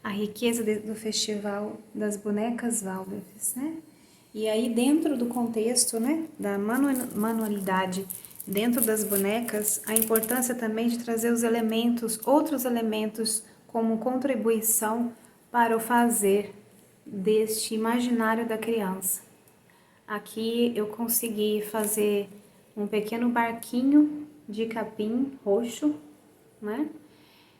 a riqueza do Festival das Bonecas Waldorfs, né? E aí, dentro do contexto, né, da manualidade dentro das bonecas, a importância também de trazer os elementos, outros elementos, como contribuição para o fazer deste imaginário da criança. Aqui eu consegui fazer um pequeno barquinho de capim roxo, né?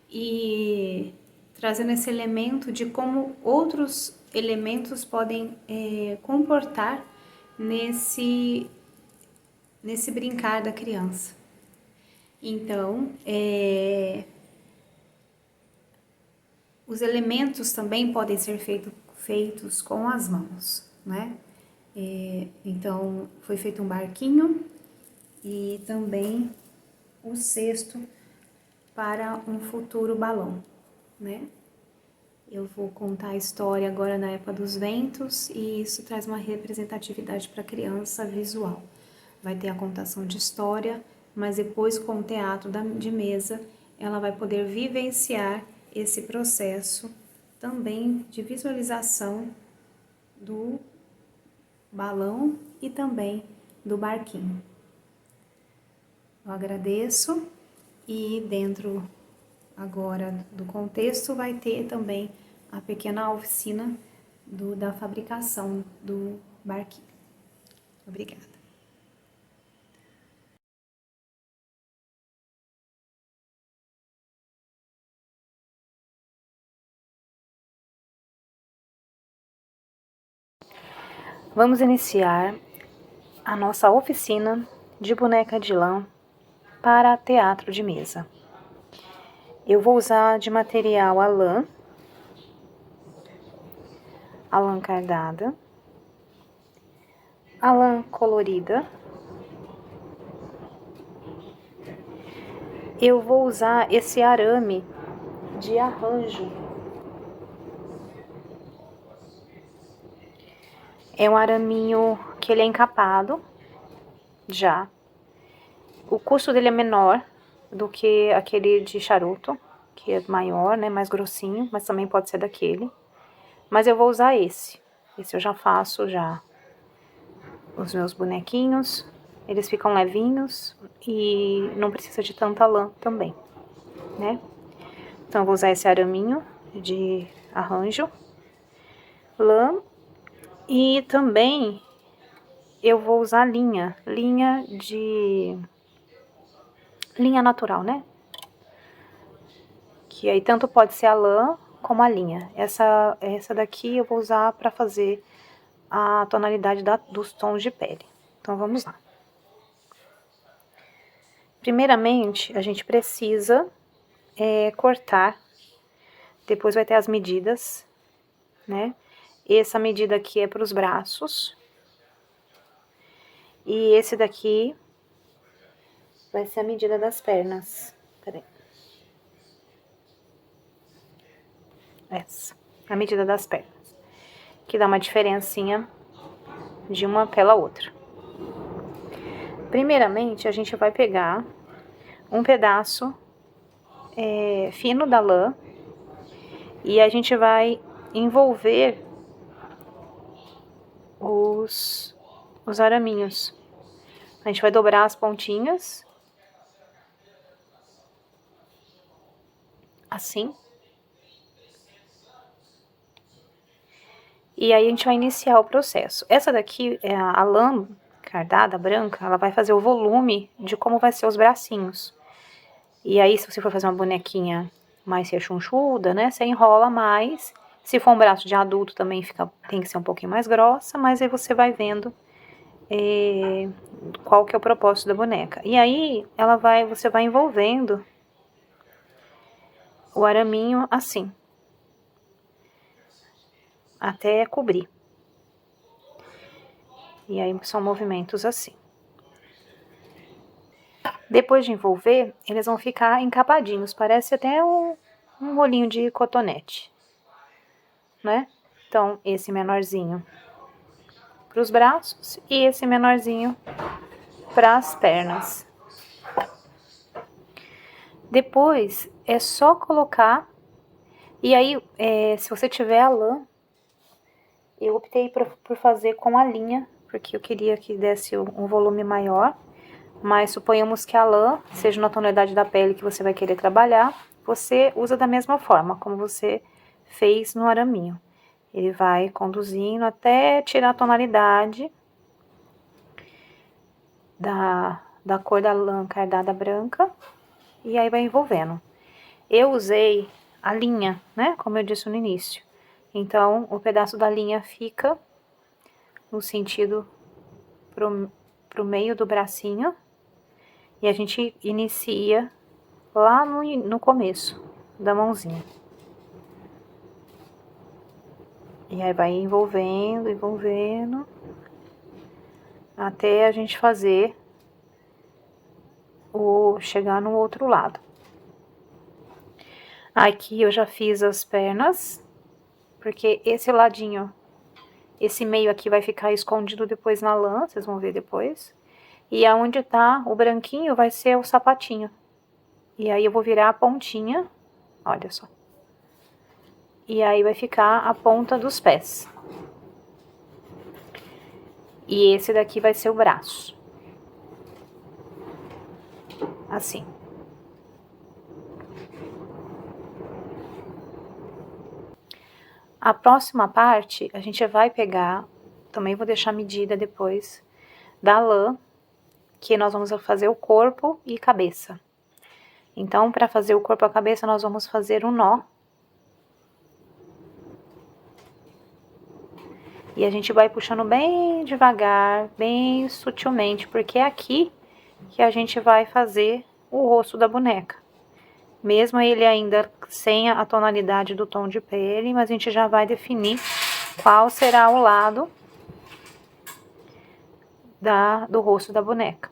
E trazendo esse elemento de como outros elementos podem comportar nesse brincar da criança. Então, os elementos também podem ser feitos com as mãos, né? Então, foi feito um barquinho e também o cesto para um futuro balão, né? Eu vou contar a história agora na época dos ventos e isso traz uma representatividade para a criança visual. Vai ter a contação de história, mas depois com o teatro de mesa, ela vai poder vivenciar esse processo também de visualização do balão e também do barquinho. Eu agradeço e dentro agora do contexto vai ter também a pequena oficina da fabricação do barquinho. Obrigada. Vamos iniciar a nossa oficina de boneca de lã para teatro de mesa. Eu vou usar de material a lã cardada, a lã colorida. Eu vou usar esse arame de arranjo. É um araminho que ele é encapado já. O custo dele é menor do que aquele de charuto, que é maior, né, mais grossinho, mas também pode ser daquele. Mas eu vou usar esse. Esse eu já faço já os meus bonequinhos. Eles ficam levinhos e não precisa de tanta lã também, né? Então eu vou usar esse araminho de arranjo, lã, e também eu vou usar linha natural, né? Que aí tanto pode ser a lã como a linha. Essa daqui eu vou usar para fazer a tonalidade dos tons de pele. Então vamos lá. Primeiramente, a gente precisa cortar. Depois vai ter as medidas, né? Essa medida aqui é para os braços. E esse daqui vai ser a medida das pernas. Peraí. Essa, a medida das pernas. Que dá uma diferencinha de uma pela outra. Primeiramente, a gente vai pegar um pedaço fino da lã e a gente vai envolver os araminhos. A gente vai dobrar as pontinhas, assim. E aí a gente vai iniciar o processo. Essa daqui é a lã cardada, branca, ela vai fazer o volume de como vai ser os bracinhos. E aí, se você for fazer uma bonequinha mais rechonchuda, né, você enrola mais. Se for um braço de adulto também tem que ser um pouquinho mais grossa, mas aí você vai vendo qual que é o propósito da boneca. E aí, você vai envolvendo o araminho assim, até cobrir. E aí, são movimentos assim. Depois de envolver, eles vão ficar encapadinhos, parece até um rolinho de cotonete, né? Então, esse menorzinho para os braços e esse menorzinho para as pernas. Depois, é só colocar E aí, se você tiver a lã, eu optei por fazer com a linha, porque eu queria que desse um volume maior. Mas suponhamos que a lã seja na tonalidade da pele que você vai querer trabalhar, você usa da mesma forma, como você fez no araminho. Ele vai conduzindo até tirar a tonalidade da cor da lã cardada branca, e aí vai envolvendo. Eu usei a linha, né, como eu disse no início. Então, o pedaço da linha fica no sentido pro meio do bracinho, e a gente inicia lá no começo da mãozinha. E aí vai envolvendo, envolvendo, até a gente fazer chegar no outro lado. Aqui eu já fiz as pernas, porque esse ladinho, esse meio aqui vai ficar escondido depois na lã, vocês vão ver depois. E aonde tá o branquinho vai ser o sapatinho. E aí eu vou virar a pontinha, olha só. E aí vai ficar a ponta dos pés. E esse daqui vai ser o braço. Assim. A próxima parte, a gente vai pegar, também vou deixar a medida depois, da lã, que nós vamos fazer o corpo e cabeça. Então, para fazer o corpo e a cabeça, nós vamos fazer um nó. E a gente vai puxando bem devagar, bem sutilmente, porque é aqui que a gente vai fazer o rosto da boneca. Mesmo ele ainda sem a tonalidade do tom de pele, mas a gente já vai definir qual será o lado do rosto da boneca.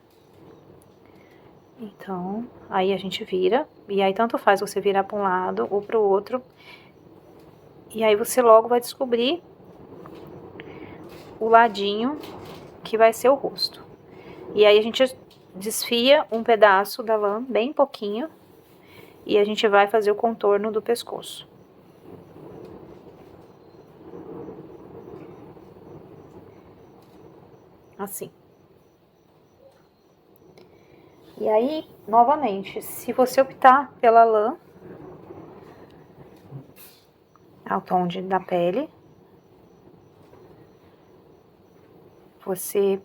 Então, aí a gente vira, e aí tanto faz você virar para um lado ou para o outro, e aí você logo vai descobrir o ladinho que vai ser o rosto. E aí a gente desfia um pedaço da lã, bem pouquinho, e a gente vai fazer o contorno do pescoço. Assim. E aí, novamente, se você optar pela lã, ao tom da pele, você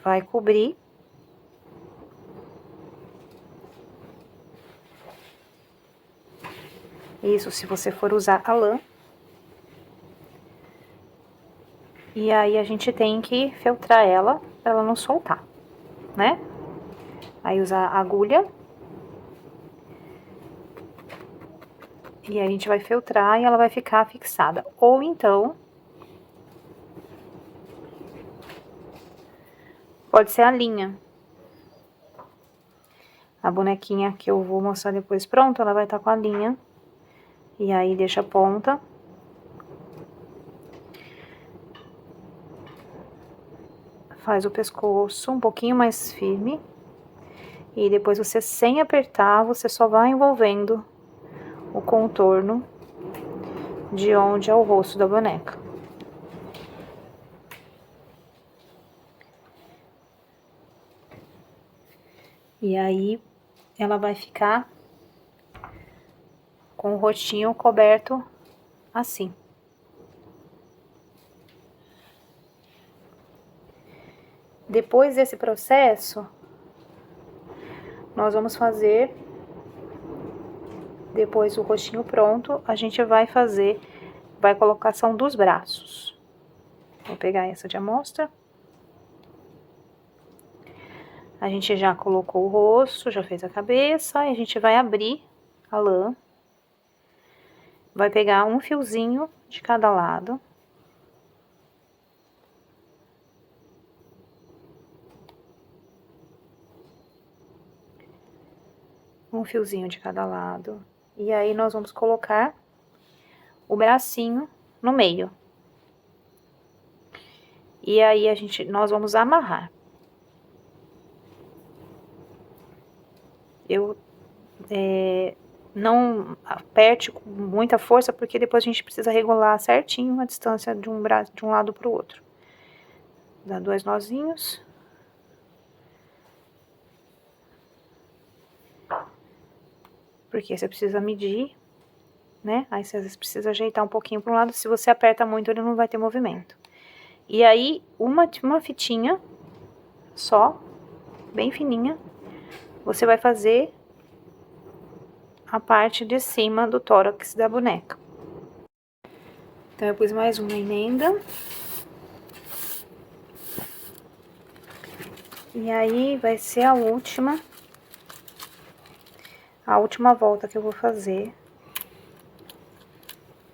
vai cobrir. Isso se você for usar a lã. E aí a gente tem que feltrar ela para ela não soltar, né? Aí usar a agulha. E aí a gente vai feltrar e ela vai ficar fixada. Ou então, pode ser a linha. A bonequinha que eu vou mostrar depois pronto, ela vai estar com a linha. E aí deixa a ponta. Faz o pescoço um pouquinho mais firme. E depois você, sem apertar, você só vai envolvendo o contorno de onde é o rosto da boneca. E aí, ela vai ficar com o rostinho coberto assim. Depois desse processo, nós vamos fazer, depois o rostinho pronto, a gente vai colocação dos braços. Vou pegar essa de amostra. A gente já colocou o rosto, já fez a cabeça, e a gente vai abrir a lã. Vai pegar um fiozinho de cada lado. Um fiozinho de cada lado. E aí, nós vamos colocar o bracinho no meio. E aí, nós vamos amarrar. Eu não aperte com muita força, porque depois a gente precisa regular certinho a distância de um lado pro outro. Dá 2 nozinhos. Porque você precisa medir, né? Aí você às vezes precisa ajeitar um pouquinho para um lado, se você aperta muito ele não vai ter movimento. E aí, uma fitinha só, bem fininha, você vai fazer a parte de cima do tórax da boneca. Então, eu pus mais uma emenda. E aí, vai ser a última volta que eu vou fazer.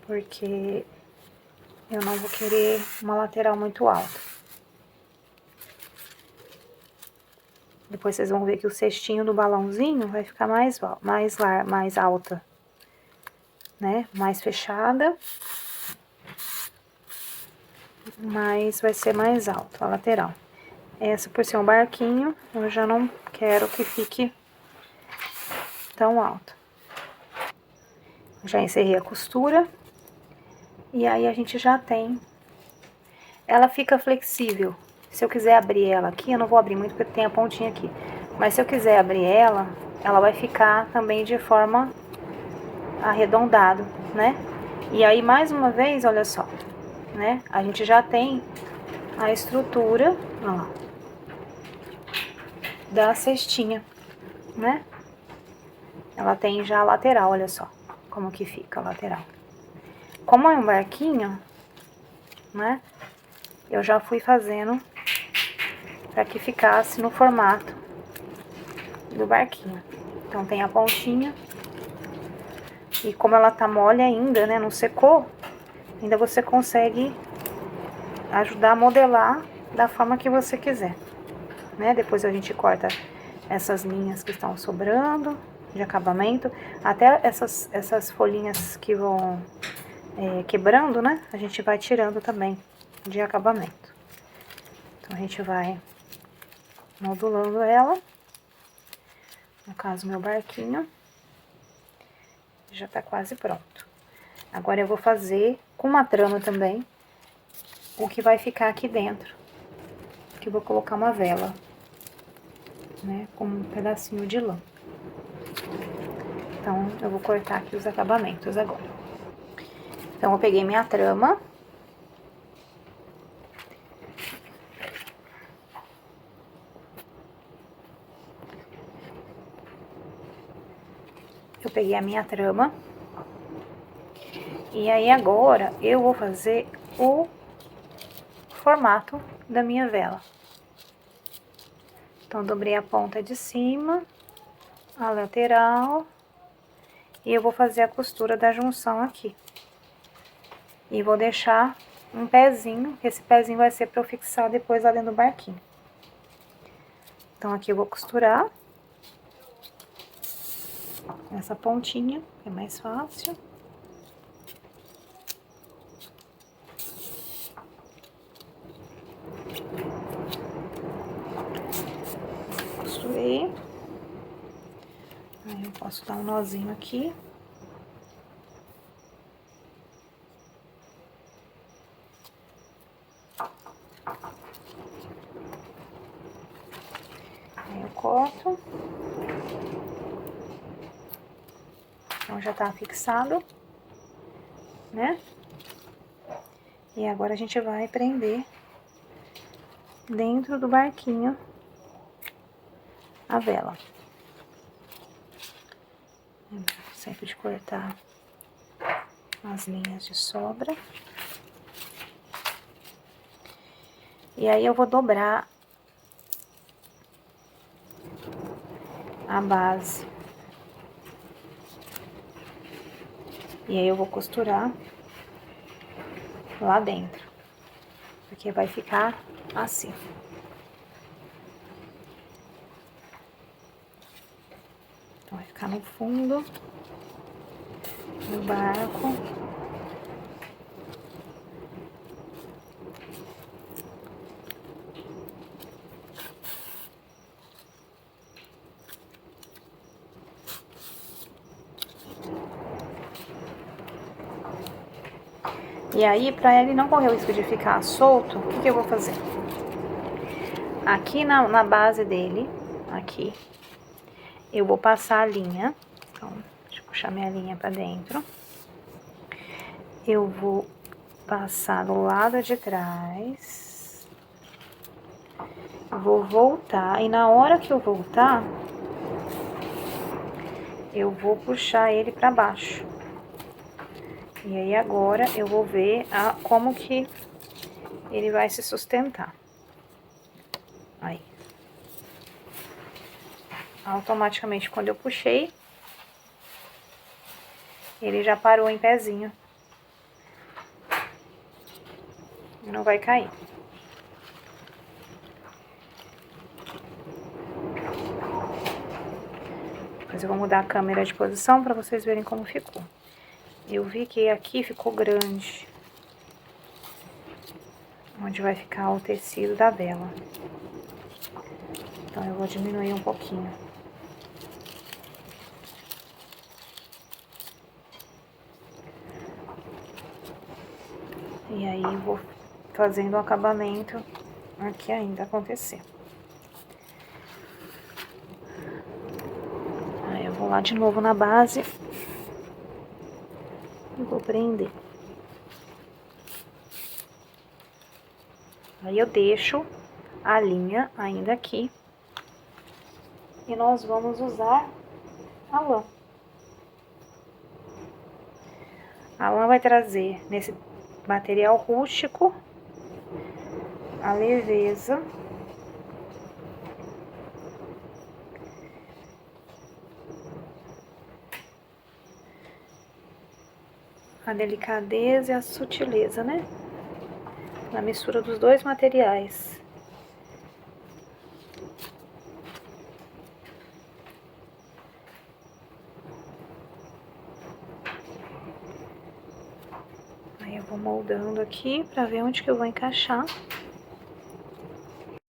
Porque eu não vou querer uma lateral muito alta. Depois vocês vão ver que o cestinho do balãozinho vai ficar mais alta, né? Mais fechada. Mas vai ser mais alto a lateral. Essa, por ser um barquinho, eu já não quero que fique tão alto. Já encerrei a costura. E aí, a gente já tem... Ela fica flexível. Se eu quiser abrir ela aqui, eu não vou abrir muito porque tem a pontinha aqui. Mas se eu quiser abrir ela, ela vai ficar também de forma arredondada, né? E aí, mais uma vez, olha só, né? A gente já tem a estrutura, ó, da cestinha, né? Ela tem já a lateral, olha só como que fica a lateral. Como é um barquinho, né? Eu já fui fazendo para que ficasse no formato do barquinho. Então, tem a pontinha. E como ela tá mole ainda, né? Não secou, ainda você consegue ajudar a modelar da forma que você quiser, né? Depois a gente corta essas linhas que estão sobrando de acabamento, até essas folhinhas que vão quebrando, né? A gente vai tirando também de acabamento. Então, a gente vai modulando ela. No caso, meu barquinho já tá quase pronto. Agora, eu vou fazer com uma trama também o que vai ficar aqui dentro. Que eu vou colocar uma vela, né? Com um pedacinho de lã. Então, eu vou cortar aqui os acabamentos agora. Então, eu peguei minha trama. Eu peguei a minha trama. E aí, agora, eu vou fazer o formato da minha vela. Então, dobrei a ponta de cima, a lateral, e eu vou fazer a costura da junção aqui. E vou deixar um pezinho, que esse pezinho vai ser para eu fixar depois lá dentro do barquinho. Então, aqui eu vou costurar essa pontinha, que é mais fácil. Costurei. Aí, eu posso dar um nozinho aqui. Aí, eu corto. Então, já tá fixado, né? E agora, a gente vai prender dentro do barquinho a vela. Sempre de cortar as linhas de sobra. E aí, eu vou dobrar a base. E aí, eu vou costurar lá dentro. Porque vai ficar assim. Então, vai ficar no fundo do barco. E aí, para ele não correr o risco de ficar solto, o que eu vou fazer? Aqui na base dele, aqui, eu vou passar a linha. Então, deixa eu puxar minha linha para dentro. Eu vou passar do lado de trás. Vou voltar, e na hora que eu voltar, eu vou puxar ele para baixo. E aí, agora, eu vou ver como que ele vai se sustentar. Aí. Automaticamente, quando eu puxei, ele já parou em pezinho. Não vai cair. Depois eu vou mudar a câmera de posição para vocês verem como ficou. Eu vi que aqui ficou grande. Onde vai ficar o tecido da vela. Então, eu vou diminuir um pouquinho. E aí, vou fazendo o acabamento aqui ainda acontecer. Aí, eu vou lá de novo na base. E vou prender. Aí, eu deixo a linha ainda aqui. E nós vamos usar a lã. A lã vai trazer nesse material rústico a leveza, a delicadeza e a sutileza, né? Na mistura dos dois materiais. Aí eu vou moldando aqui pra ver onde que eu vou encaixar.